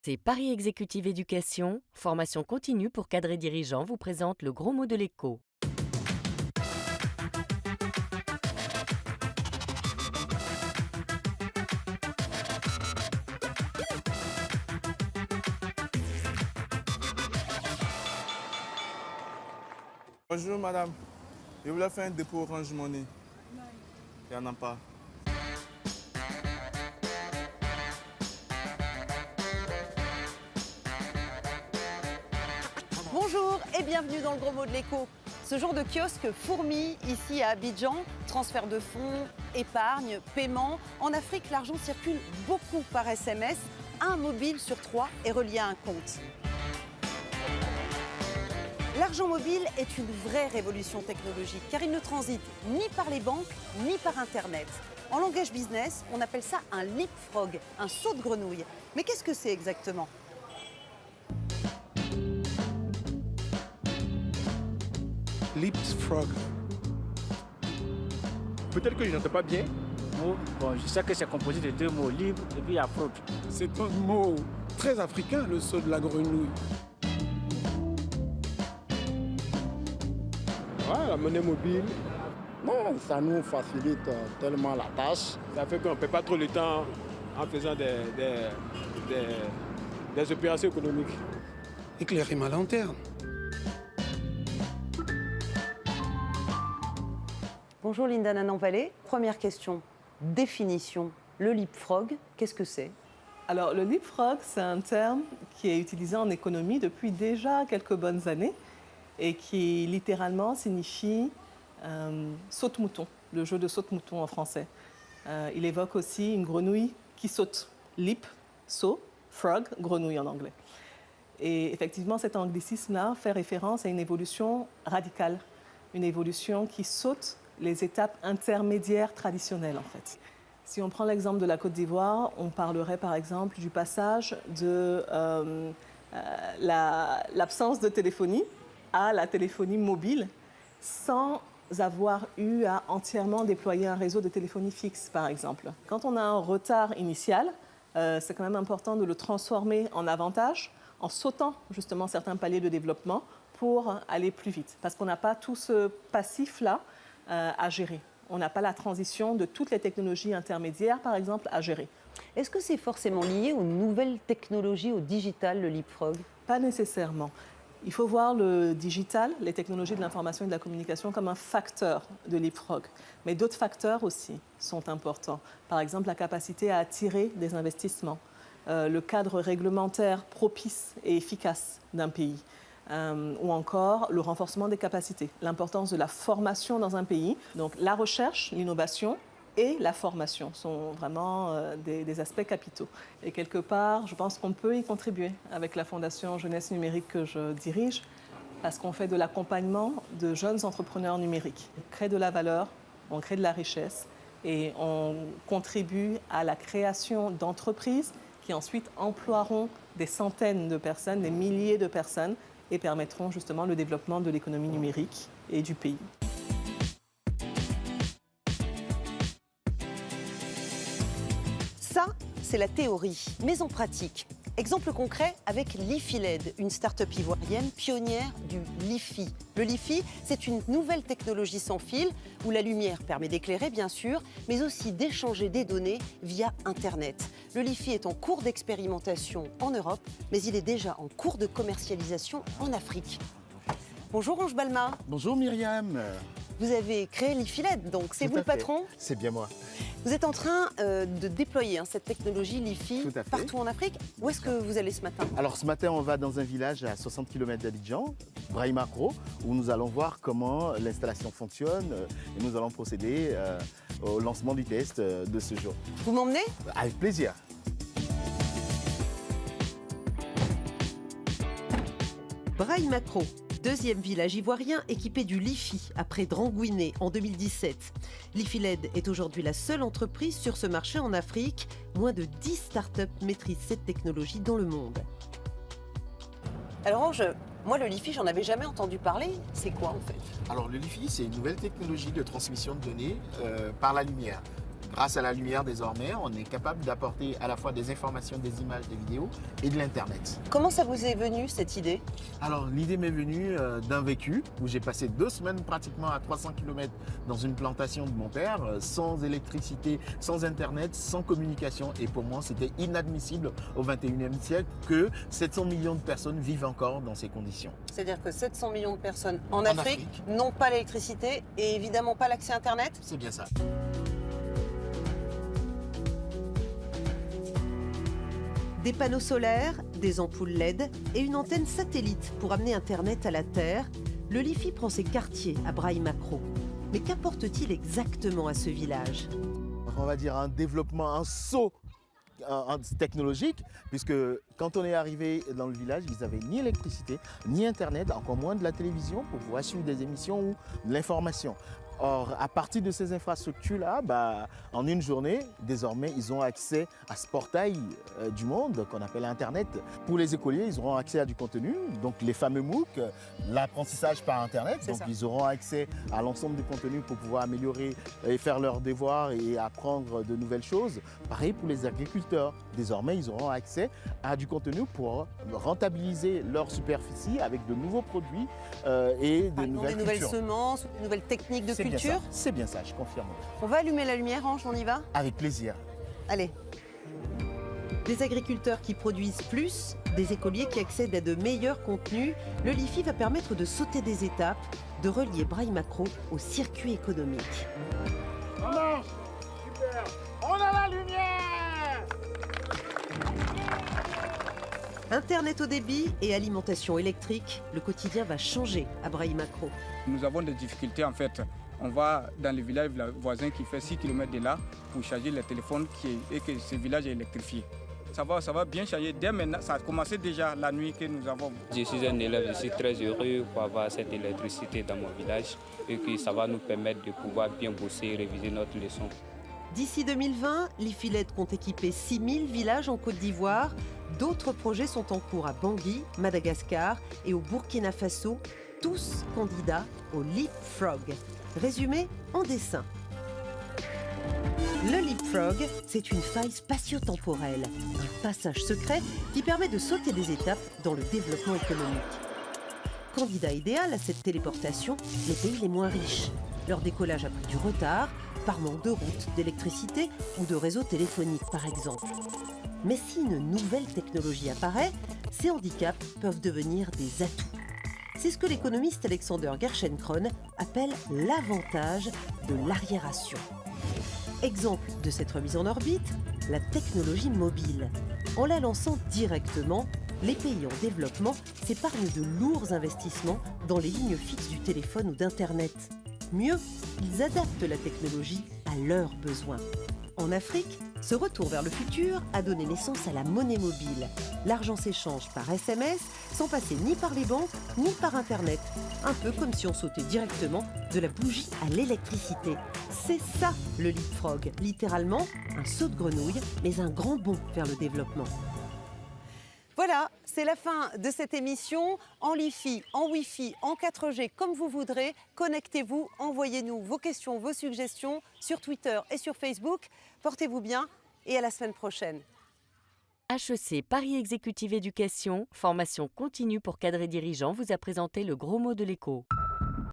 C'est Paris Exécutive Éducation, formation continue pour cadres et dirigeants, vous présente le gros mot de l'écho. Bonjour madame, je voulais faire un dépôt Orange Money. Il n'y en a pas. Bonjour et bienvenue dans le gros mot de l'écho. Ce genre de kiosque fourmille ici à Abidjan, transfert de fonds, épargne, paiement. En Afrique, l'argent circule beaucoup par SMS. Un mobile sur 3 est relié à un compte. L'argent mobile est une vraie révolution technologique car il ne transite ni par les banques ni par Internet. En langage business, on appelle ça un leapfrog, un saut de grenouille. Mais qu'est-ce que c'est exactement ? Leapfrog. Peut-être que je n'entends pas bien. Bon, je sais que c'est composé de deux mots, libre et puis il y a frog. C'est un mot très africain, le saut de la grenouille. Ah, la monnaie mobile, Non, ça nous facilite tellement la tâche. ça fait qu'on ne perd pas trop le temps en faisant des opérations économiques. Éclairer ma lanterne. Bonjour Linda Nanan-Vallée. Première question, définition. Le leapfrog, qu'est-ce que c'est ? Alors, le leapfrog, c'est un terme qui est utilisé en économie depuis déjà quelques bonnes années et qui littéralement signifie saute-mouton, le jeu de saute-mouton en français. Il évoque aussi une grenouille qui saute. Leap, saut, frog, grenouille en anglais. Et effectivement, cet anglicisme-là fait référence à une évolution radicale, une évolution qui saute les étapes intermédiaires traditionnelles, en fait. Si on prend l'exemple de la Côte d'Ivoire, on parlerait par exemple du passage de l'absence de téléphonie à la téléphonie mobile sans avoir eu à entièrement déployer un réseau de téléphonie fixe, par exemple. Quand on a un retard initial, c'est quand même important de le transformer en avantage en sautant justement certains paliers de développement pour aller plus vite. Parce qu'on n'a pas tout ce passif-là à gérer. On n'a pas la transition de toutes les technologies intermédiaires, par exemple, à gérer. Est-ce que c'est forcément lié aux nouvelles technologies, au digital, le leapfrog ? Pas nécessairement. Il faut voir le digital, les technologies de l'information et de la communication, comme un facteur de leapfrog. Mais d'autres facteurs aussi sont importants. Par exemple, la capacité à attirer des investissements, le cadre réglementaire propice et efficace d'un pays, ou encore le renforcement des capacités, l'importance de la formation dans un pays. Donc la recherche, l'innovation et la formation sont vraiment des aspects capitaux. Et quelque part, je pense qu'on peut y contribuer avec la Fondation Jeunesse Numérique que je dirige, parce qu'on fait de l'accompagnement de jeunes entrepreneurs numériques. On crée de la valeur, on crée de la richesse et on contribue à la création d'entreprises qui ensuite emploieront des centaines de personnes, des milliers de personnes et permettront justement le développement de l'économie numérique et du pays. Ça, c'est la théorie, mais en pratique. Exemple concret avec l'IFILED, une start-up ivoirienne pionnière du LiFi. Le LiFi, c'est une nouvelle technologie sans fil où la lumière permet d'éclairer, bien sûr, mais aussi d'échanger des données via Internet. Le LiFi est en cours d'expérimentation en Europe, mais il est déjà en cours de commercialisation en Afrique. Bonjour Ange Balma. Bonjour Myriam. Vous avez créé l'IFILED, donc c'est Tout vous à le fait. patron ? C'est bien moi. Vous êtes en train de déployer cette technologie LiFi Tout à fait. partout en Afrique. Où est-ce que vous allez ce matin ? Alors ce matin, on va dans un village à 60 km d'Abidjan, Braïmakro, où nous allons voir comment l'installation fonctionne et nous allons procéder au lancement du test de ce jour. Vous m'emmenez ? Avec plaisir. Braïmakro, deuxième village ivoirien équipé du LiFi après Drangouiné en 2017. l'IFILED est aujourd'hui la seule entreprise sur ce marché en Afrique. Moins de 10 startups maîtrisent cette technologie dans le monde. Alors Ange, moi le LiFi, j'en avais jamais entendu parler. C'est quoi en fait ? Alors le LiFi, c'est une nouvelle technologie de transmission de données par la lumière. Grâce à la lumière, désormais, on est capable d'apporter à la fois des informations, des images, des vidéos et de l'Internet. Comment ça vous est venu, cette idée? Alors, l'idée m'est venue d'un vécu où j'ai passé 2 semaines pratiquement à 300 km dans une plantation de mon père, sans électricité, sans Internet, sans communication. Et pour moi, c'était inadmissible au 21e siècle que 700 millions de personnes vivent encore dans ces conditions. C'est-à-dire que 700 millions de personnes en Afrique n'ont pas l'électricité et évidemment pas l'accès à Internet? C'est bien ça. Des panneaux solaires, des ampoules LED et une antenne satellite pour amener Internet à la Terre, le LiFi prend ses quartiers à Braille-Macro. Mais qu'apporte-t-il exactement à ce village? On va dire un développement, un saut technologique, puisque quand on est arrivé dans le village, ils n'avaient ni électricité, ni Internet, encore moins de la télévision pour pouvoir suivre des émissions ou de l'information. Or, à partir de ces infrastructures-là, en une journée, désormais, ils ont accès à ce portail du monde qu'on appelle Internet. Pour les écoliers, ils auront accès à du contenu, donc les fameux MOOC, l'apprentissage par Internet. Donc, ils auront accès à l'ensemble du contenu pour pouvoir améliorer et faire leurs devoirs et apprendre de nouvelles choses. Pareil pour les agriculteurs. Désormais, ils auront accès à du contenu pour rentabiliser leur superficie avec de nouveaux produits et de nouvelles semences, ou des nouvelles techniques de culture. C'est bien ça, je confirme. On va allumer la lumière, Ange, on y va? Avec plaisir. Allez. Des agriculteurs qui produisent plus, des écoliers qui accèdent à de meilleurs contenus, le LiFi va permettre de sauter des étapes, de relier Braille-Macro au circuit économique. Ça marche. Super. On a la lumière. Internet au débit et alimentation électrique, le quotidien va changer à Braille-Macro. Nous avons des difficultés en fait. On va dans le village voisin qui fait 6 km de là pour charger le téléphone et que ce village est électrifié. Ça va bien changer. Dès maintenant, ça a commencé déjà la nuit que nous avons. Je suis un élève, je suis très heureux pour avoir cette électricité dans mon village et que ça va nous permettre de pouvoir bien bosser et réviser notre leçon. D'ici 2020, l'IFILED compte équiper 6000 villages en Côte d'Ivoire. D'autres projets sont en cours à Bangui, Madagascar et au Burkina Faso, tous candidats au Leapfrog. Résumé en dessin. Le Leapfrog, c'est une faille spatio-temporelle, un passage secret qui permet de sauter des étapes dans le développement économique. Candidat idéal à cette téléportation, les pays les moins riches. Leur décollage a pris du retard, par manque de routes, d'électricité ou de réseaux téléphoniques par exemple. Mais si une nouvelle technologie apparaît, ces handicaps peuvent devenir des atouts. C'est ce que l'économiste Alexander Gerschenkron appelle l'avantage de l'arriération. Exemple de cette remise en orbite, la technologie mobile. En la lançant directement, les pays en développement s'épargnent de lourds investissements dans les lignes fixes du téléphone ou d'Internet. Mieux, ils adaptent la technologie à leurs besoins. En Afrique, ce retour vers le futur a donné naissance à la monnaie mobile. L'argent s'échange par SMS, sans passer ni par les banques, ni par Internet. Un peu comme si on sautait directement de la bougie à l'électricité. C'est ça le Leapfrog, littéralement un saut de grenouille, mais un grand bond vers le développement. Voilà, c'est la fin de cette émission. En LiFi, en Wi-Fi, en 4G, comme vous voudrez. Connectez-vous, envoyez-nous vos questions, vos suggestions sur Twitter et sur Facebook. Portez-vous bien et à la semaine prochaine. HEC Paris Exécutive Éducation, formation continue pour cadres et dirigeants, vous a présenté le gros mot de l'écho.